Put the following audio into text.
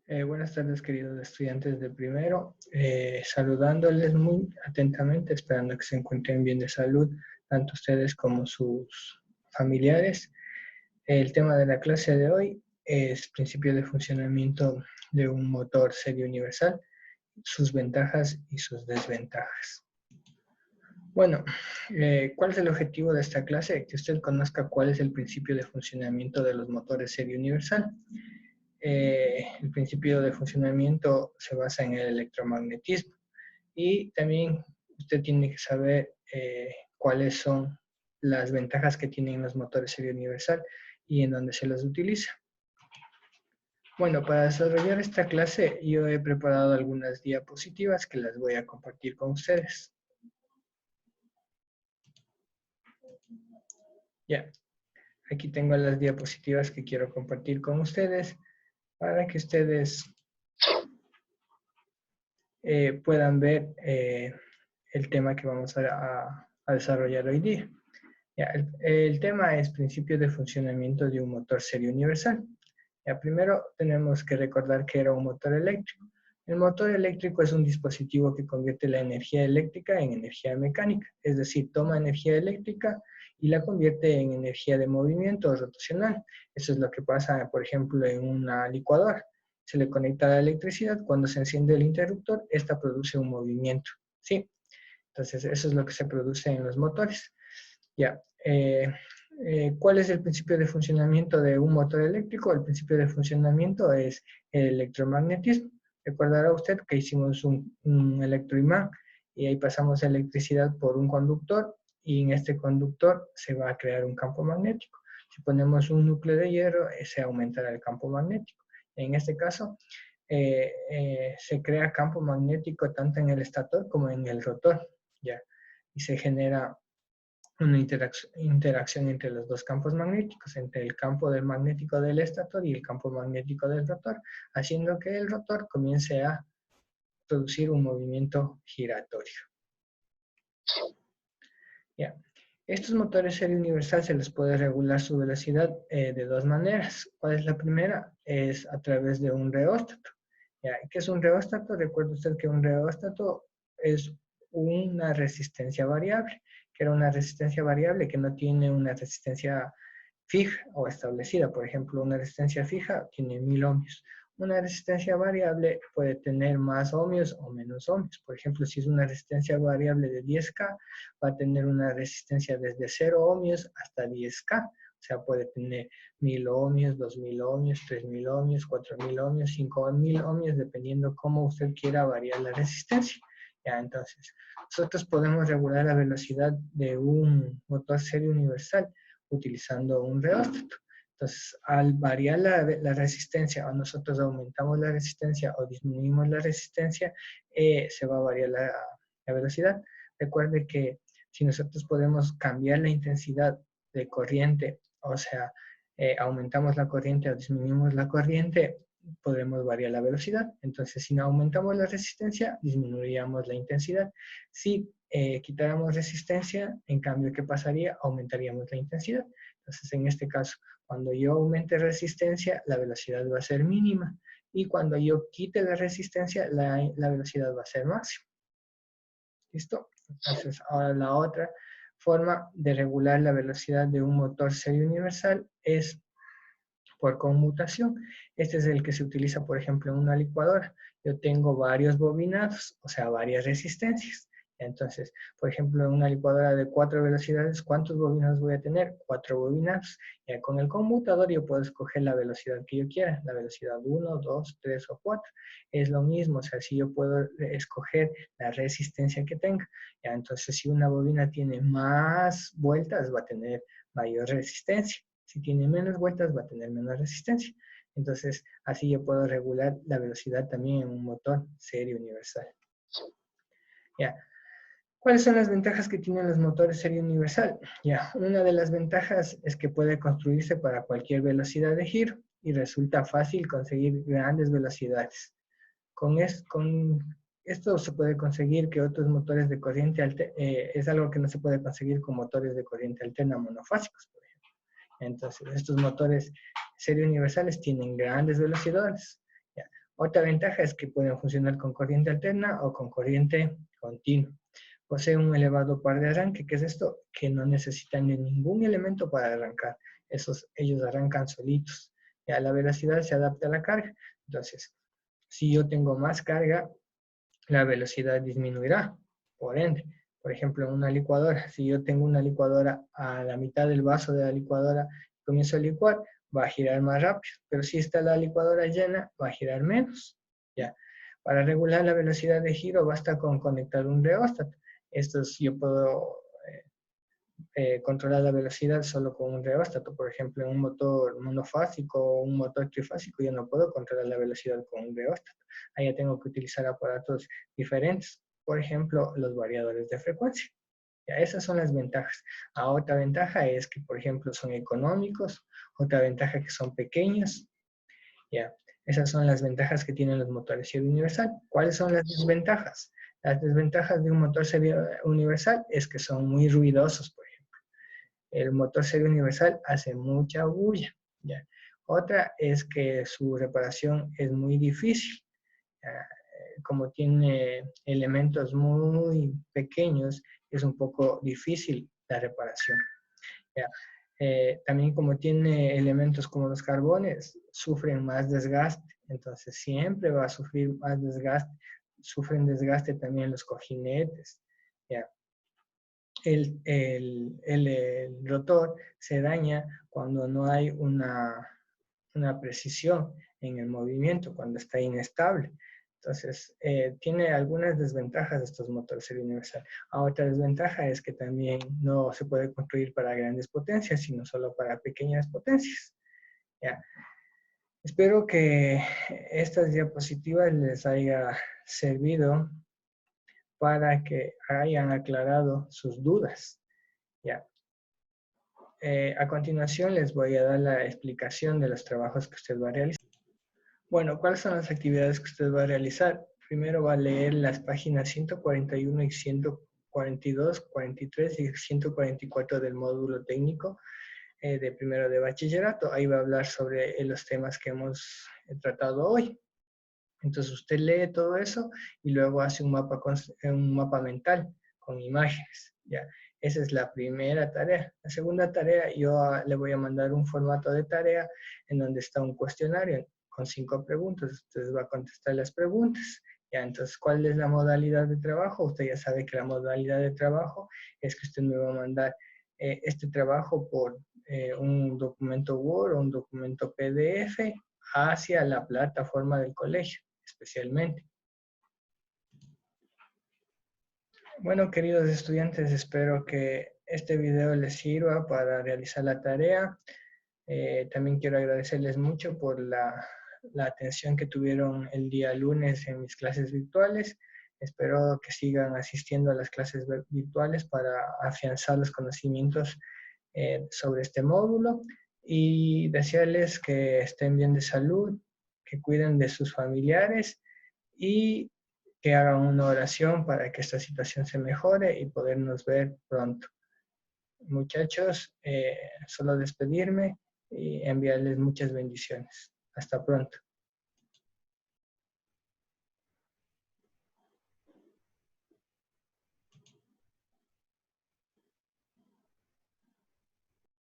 Buenas tardes, queridos estudiantes de primero. Saludándoles muy atentamente, esperando que se encuentren bien de salud, tanto ustedes como sus familiares. El tema de la clase de hoy es principio de funcionamiento de un motor serie universal, sus ventajas y sus desventajas. Bueno, ¿cuál es el objetivo de esta clase? Que usted conozca cuál es el principio de funcionamiento de los motores serie universal. El principio de funcionamiento se basa en el electromagnetismo y también usted tiene que saber cuáles son las ventajas que tienen los motores serie universal y en dónde se los utiliza. Bueno, para desarrollar esta clase yo he preparado algunas diapositivas que las voy a compartir con ustedes. Ya, aquí tengo las diapositivas que quiero compartir con ustedes para que ustedes puedan ver el tema que vamos a desarrollar hoy día. Ya, el tema es principio de funcionamiento de un motor serie universal. Ya, primero tenemos que recordar que era un motor eléctrico. El motor eléctrico es un dispositivo que convierte la energía eléctrica en energía mecánica, es decir, toma energía eléctrica y la convierte en energía de movimiento rotacional. Eso es lo que pasa, por ejemplo, en una licuadora. Se le conecta la electricidad, cuando se enciende el interruptor, esta produce un movimiento, ¿sí? Entonces, eso es lo que se produce en los motores. Ya, ¿cuál es el principio de funcionamiento de un motor eléctrico? El principio de funcionamiento es el electromagnetismo. Recordará usted que hicimos un electroimán y ahí pasamos electricidad por un conductor y en este conductor se va a crear un campo magnético. Si ponemos un núcleo de hierro, se aumentará el campo magnético. En este caso, se crea campo magnético tanto en el estator como en el rotor, ¿ya? Y se genera una interacción entre los dos campos magnéticos, entre el campo magnético del estator y el campo magnético del rotor, haciendo que el rotor comience a producir un movimiento giratorio. Ya. Estos motores serie universal se les puede regular su velocidad de dos maneras. ¿Cuál es la primera? Es a través de un reóstato. ¿Ya? ¿Qué es un reóstato? Recuerde usted que un reóstato es una resistencia variable, que era una resistencia variable que no tiene una resistencia fija o establecida. Por ejemplo, una resistencia fija tiene 1000 ohmios. Una resistencia variable puede tener más ohmios o menos ohmios. Por ejemplo, si es una resistencia variable de 10K, va a tener una resistencia desde 0 ohmios hasta 10K. O sea, puede tener 1000 ohmios, 2000 ohmios, 3000 ohmios, 4000 ohmios, 5000 ohmios, dependiendo cómo usted quiera variar la resistencia. Ya, entonces, nosotros podemos regular la velocidad de un motor serie universal utilizando un reóstato. Entonces, al variar la resistencia, o nosotros aumentamos la resistencia o disminuimos la resistencia, se va a variar la velocidad. Recuerde que si nosotros podemos cambiar la intensidad de corriente, o sea, aumentamos la corriente o disminuimos la corriente, podremos variar la velocidad. Entonces, si no aumentamos la resistencia, disminuiríamos la intensidad. Si quitáramos resistencia, en cambio, ¿qué pasaría? Aumentaríamos la intensidad. Entonces, en este caso, cuando yo aumente resistencia, la velocidad va a ser mínima. Y cuando yo quite la resistencia, la velocidad va a ser máxima. ¿Listo? Entonces, ahora la otra forma de regular la velocidad de un motor serie universal es por conmutación. Este es el que se utiliza, por ejemplo, en una licuadora. Yo tengo varios bobinados, o sea, varias resistencias. Entonces, por ejemplo, en una licuadora de 4 velocidades, ¿cuántos bobinados voy a tener? 4 bobinados. Ya con el conmutador yo puedo escoger la velocidad que yo quiera, la velocidad 1, 2, 3 o 4. Es lo mismo, o sea, si yo puedo escoger la resistencia que tenga. Ya, entonces, si una bobina tiene más vueltas, va a tener mayor resistencia. Si tiene menos vueltas, va a tener menos resistencia. Entonces, así yo puedo regular la velocidad también en un motor serie universal. Ya. ¿Cuáles son las ventajas que tienen los motores serie universal? Ya, una de las ventajas es que puede construirse para cualquier velocidad de giro y resulta fácil conseguir grandes velocidades. Con esto se puede conseguir que otros motores de corriente alterna, es algo que no se puede conseguir con motores de corriente alterna monofásicos, por ejemplo. Entonces, estos motores serie universales tienen grandes velocidades. ¿Ya? Otra ventaja es que pueden funcionar con corriente alterna o con corriente continua. Posee un elevado par de arranque. ¿Qué es esto? Que no necesitan de ningún elemento para arrancar. Ellos arrancan solitos. Ya la velocidad se adapta a la carga. Entonces, si yo tengo más carga, la velocidad disminuirá. Por ende, por ejemplo, en una licuadora, si yo tengo una licuadora a la mitad del vaso de la licuadora, comienzo a licuar, va a girar más rápido. Pero si está la licuadora llena, va a girar menos. ¿Ya? Para regular la velocidad de giro basta con conectar un reóstato. Esto es, yo puedo controlar la velocidad solo con un reóstato. Por ejemplo, en un motor monofásico o un motor trifásico yo no puedo controlar la velocidad con un reóstato. Ahí ya tengo que utilizar aparatos diferentes. Por ejemplo, los variadores de frecuencia. Ya, esas son las ventajas. Otra ventaja es que, por ejemplo, son económicos. Otra ventaja que son pequeños. Ya, esas son las ventajas que tienen los motores serie universal. ¿Cuáles son las desventajas? Las desventajas de un motor serie universal es que son muy ruidosos, por ejemplo. El motor serie universal hace mucha bulla. ¿Ya? Otra es que su reparación es muy difícil. Como tiene elementos muy pequeños, es un poco difícil la reparación. ¿Ya? También como tiene elementos como los carbones, sufren más desgaste, entonces siempre va a sufrir más desgaste. Sufren desgaste también los cojinetes. ¿Ya? El rotor se daña cuando no hay una precisión en el movimiento, cuando está inestable. Entonces, tiene algunas desventajas estos motores serie universal. Otra desventaja es que también no se puede construir para grandes potencias, sino solo para pequeñas potencias. ¿Ya? Espero que estas diapositivas les haya servido para que hayan aclarado sus dudas. ¿Ya? A continuación les voy a dar la explicación de los trabajos que usted va a realizar. Bueno, ¿cuáles son las actividades que usted va a realizar? Primero va a leer las páginas 141 y 142, 43 y 144 del módulo técnico de primero de bachillerato. Ahí va a hablar sobre los temas que hemos tratado hoy. Entonces usted lee todo eso y luego hace un mapa mental con imágenes. ¿Ya? Esa es la primera tarea. La segunda tarea, yo le voy a mandar un formato de tarea en donde está un cuestionario con 5 preguntas. Usted va a contestar las preguntas. ¿Ya? Entonces, ¿cuál es la modalidad de trabajo? Usted ya sabe que la modalidad de trabajo es que usted me va a mandar este trabajo por un documento Word o un documento PDF hacia la plataforma del colegio, especialmente. Bueno, queridos estudiantes, espero que este video les sirva para realizar la tarea. También quiero agradecerles mucho por la atención que tuvieron el día lunes en mis clases virtuales. Espero que sigan asistiendo a las clases virtuales para afianzar los conocimientos sobre este módulo y desearles que estén bien de salud, que cuiden de sus familiares y que hagan una oración para que esta situación se mejore y podernos ver pronto. Muchachos, solo despedirme y enviarles muchas bendiciones. Hasta pronto.